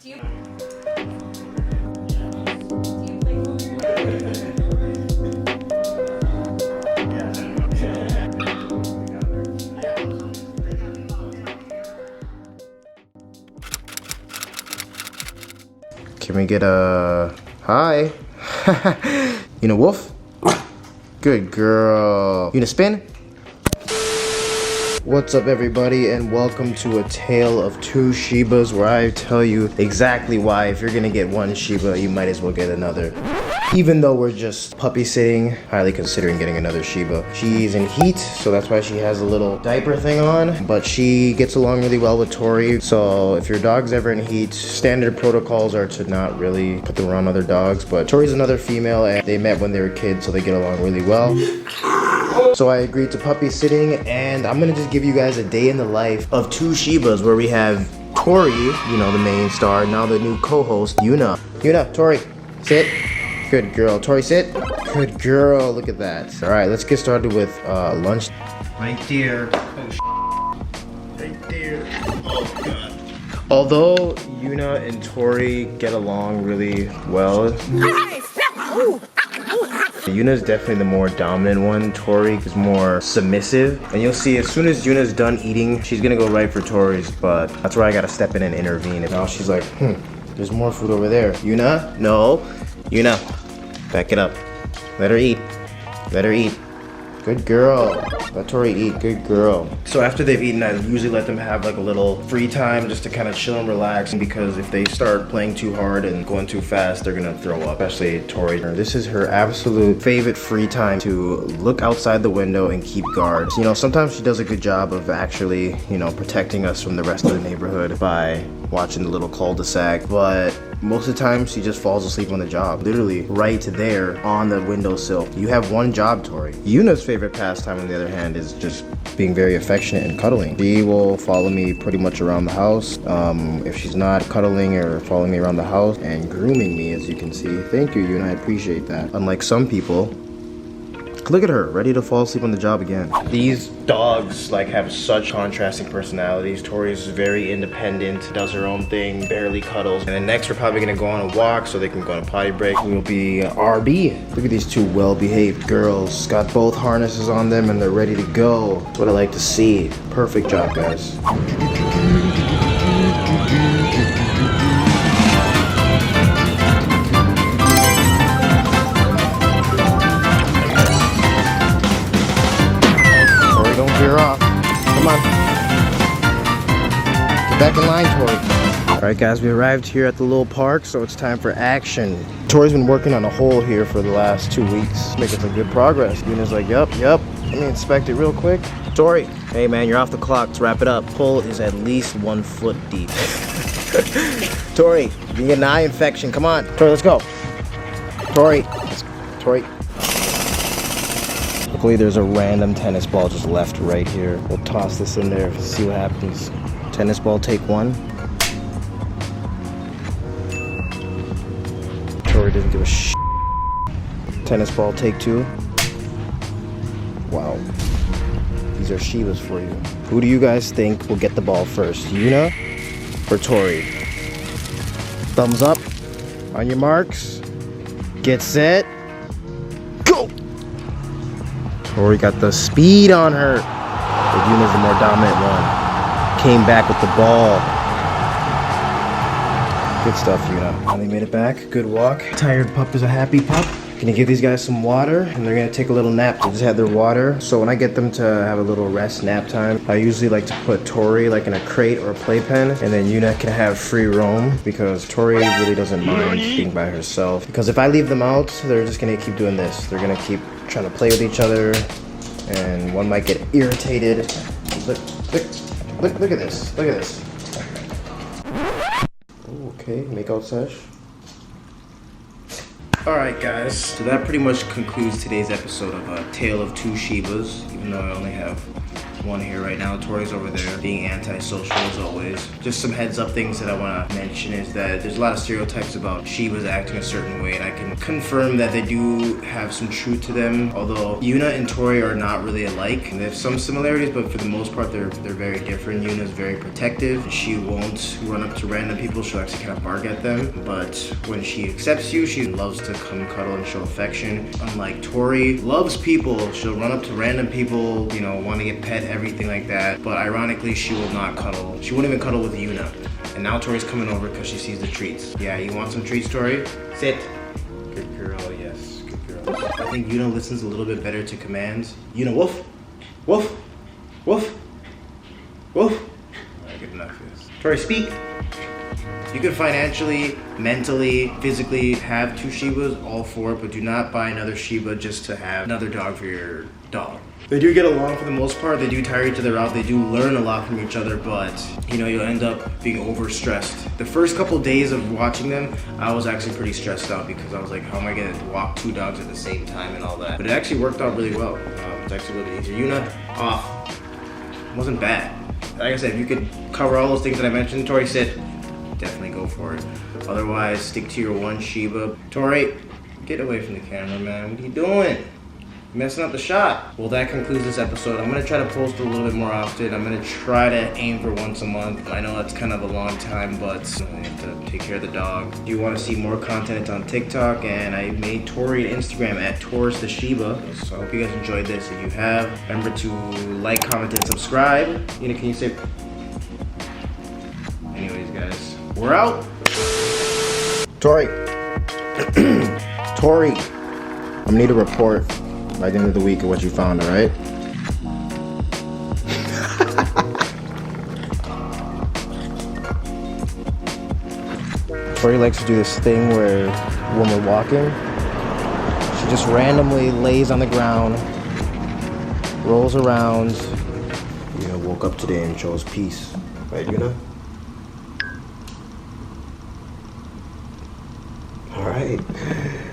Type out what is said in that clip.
Do you Can we get a hi? Yuna Wolf? Good girl. Yuna Spin? What's up everybody and welcome to a tale of two Shibas where I tell you exactly why if you're gonna get one Shiba you might as well get another. Even though we're just puppy sitting, highly considering getting another Shiba. She's in heat, so that's why she has a little diaper thing on, but she gets along really well with Tori. So if your dog's ever in heat, standard protocols are to not really put them around other dogs, but Tori's another female and they met when they were kids, so they get along really well. So I agreed to puppy sitting and I'm gonna just give you guys a day in the life of two Shibas where we have Tori, you know, the main star, now the new co-host, Yuna. Yuna, Tori, sit. Good girl. Tori, sit. Good girl. Look at that. All right, let's get started with lunch. Right there. Oh, right there. Oh, God. Although Yuna and Tori get along really well, Yuna's definitely the more dominant one. Tori is more submissive. And you'll see as soon as Yuna's done eating, she's gonna go right for Tori's, but that's where I gotta step in and intervene. And now she's like, there's more food over there. Yuna? No. Yuna, back it up. Let her eat. Let her eat. Good girl. Let Tori eat. Good girl. So after they've eaten, I usually let them have like a little free time just to kind of chill and relax, because if they start playing too hard and going too fast, they're gonna throw up, especially Tori. This is her absolute favorite free time, to look outside the window and keep guard. You know, sometimes she does a good job of actually, you know, protecting us from the rest of the neighborhood by watching the little cul-de-sac, but most of the time she just falls asleep on the job, literally right there on the windowsill. You have one job, Tori. Yuna's favorite pastime, on the other hand, is just being very affectionate and cuddling. She will follow me pretty much around the house. If she's not cuddling or following me around the house and grooming me, as you can see. Thank you, Yuna, I appreciate that. Unlike some people, look at her, ready to fall asleep on the job again. These dogs like have such contrasting personalities. Tori's very independent, does her own thing, barely cuddles. And then next we're probably gonna go on a walk so they can go on a potty break. We'll be RB. Look at these two well-behaved girls. Got both harnesses on them and they're ready to go. That's what I like to see. Perfect job, guys. Veer off. Come on. Get back in line, Tori. Alright guys, we arrived here at the little park, so it's time for action. Tori's been working on a hole here for the last 2 weeks, making some good progress. Yuna's like, yup. Let me inspect it real quick. Tori, hey man, you're off the clock. Let's wrap it up. Hole is at least 1 foot deep. Tori, you can get an eye infection. Come on. Tori, let's go. Tori. Tori. Luckily, there's a random tennis ball just left right here. We'll toss this in there, see what happens. Tennis ball, take 1. Tori didn't give a shit. Tennis ball, take 2. Wow. These are Shibas for you. Who do you guys think will get the ball first? Yuna or Tori? Thumbs up. On your marks. Get set. Go! Tori got the speed on her, but Yuna's the more dominant one. Came back with the ball. Good stuff, Yuna. Finally made it back. Good walk. Tired pup is a happy pup. Gonna give these guys some water, and they're gonna take a little nap. They just had their water, so when I get them to have a little rest nap time, I usually like to put Tori like in a crate or a playpen, and then Yuna can have free roam, because Tori really doesn't mind being by herself. Because if I leave them out, they're just gonna keep doing this. They're gonna keep trying to play with each other, and one might get irritated. Look at this. Look at this. Okay, make out sesh. Alright guys, so that pretty much concludes today's episode of A Tale of Two Shibas, even though I only have one here right now. Tori's over there being antisocial as always. Just some heads up things that I want to mention is that there's a lot of stereotypes about Shibas acting a certain way, and I can confirm that they do have some truth to them. Although Yuna and Tori are not really alike. They have some similarities, but for the most part they're very different. Yuna's very protective. She won't run up to random people. She'll actually kind of bark at them. But when she accepts you, she loves to come cuddle and show affection. Unlike Tori, loves people. She'll run up to random people, you know, want to get pet, everything like that. But ironically, she will not cuddle. She won't even cuddle with Yuna. And now Tori's coming over because she sees the treats. Yeah, you want some treats, Tori? Sit. Good girl, yes, good girl. I think Yuna listens a little bit better to commands. Yuna, woof, woof, woof, woof. Alright, good enough, yes. Tori, speak. You can financially, mentally, physically have two Shibas, all for it, but do not buy another Shiba just to have another dog for your dog. They do get along for the most part. They do tire each other out. They do learn a lot from each other, but you know, you'll end up being overstressed. The first couple days of watching them, I was actually pretty stressed out because I was like, how am I gonna walk two dogs at the same time and all that? But it actually worked out really well. It's actually really easy. Yuna, off. It wasn't bad. Like I said, if you could cover all those things that I mentioned, Tori, sit. Definitely go for it. Otherwise, stick to your one Shiba. Tori, get away from the camera, man. What are you doing? You're messing up the shot. Well, that concludes this episode. I'm gonna try to post a little bit more often. I'm gonna try to aim for once a month. I know that's kind of a long time, but I have to take care of the dog. If you want to see more content, it's on TikTok, and I made Tori an Instagram at Taurus the Shiba. So I hope you guys enjoyed this. If you have, remember to like, comment, and subscribe. Yuna, can you say? Anyways, guys. We're out. Tori. Tori. I'm gonna need a report by the end of the week of what you found, alright? Tori likes to do this thing where when we're walking, she just randomly lays on the ground, rolls around. Yuna woke up today and chose peace. Right, Yuna? All right.